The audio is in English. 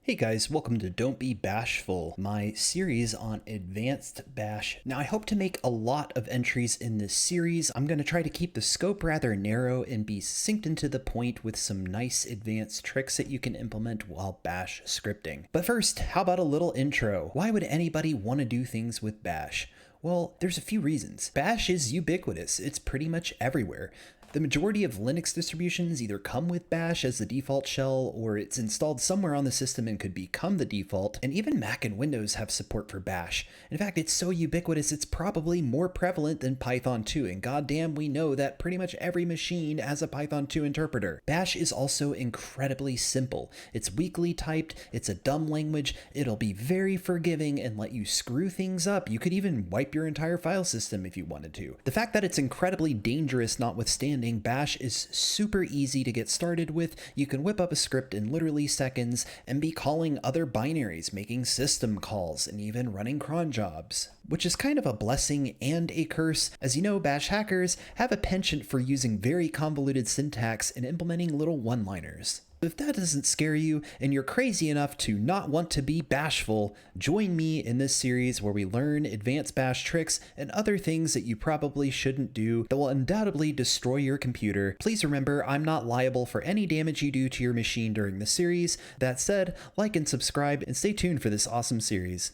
Hey guys, welcome to Don't Be Bashful, my series on advanced bash. Now I hope to make a lot of entries in this series. I'm going to try to keep the scope rather narrow and be succinct and to the point with some nice advanced tricks that you can implement while bash scripting. But first, how about a little intro? Why would anybody want to do things with bash? Well, there's a few reasons. Bash is ubiquitous. It's pretty much everywhere. The majority of Linux distributions either come with bash as the default shell, or it's installed somewhere on the system and could become the default, and even Mac and Windows have support for bash. In fact, it's so ubiquitous it's probably more prevalent than Python 2, and goddamn we know that pretty much every machine has a Python 2 interpreter. Bash is also incredibly simple. It's weakly typed, it's a dumb language, it'll be very forgiving and let you screw things up. You could even wipe your entire file system if you wanted to. The fact that it's incredibly dangerous notwithstanding, bash is super easy to get started with. You can whip up a script in literally seconds and be calling other binaries, making system calls, and even running cron jobs. Which is kind of a blessing and a curse. As you know, bash hackers have a penchant for using very convoluted syntax and implementing little one-liners. If that doesn't scare you and you're crazy enough to not want to be bashful, join me in this series where we learn advanced bash tricks and other things that you probably shouldn't do that will undoubtedly destroy your computer. Please remember, I'm not liable for any damage you do to your machine during the series. That said, like and subscribe and stay tuned for this awesome series.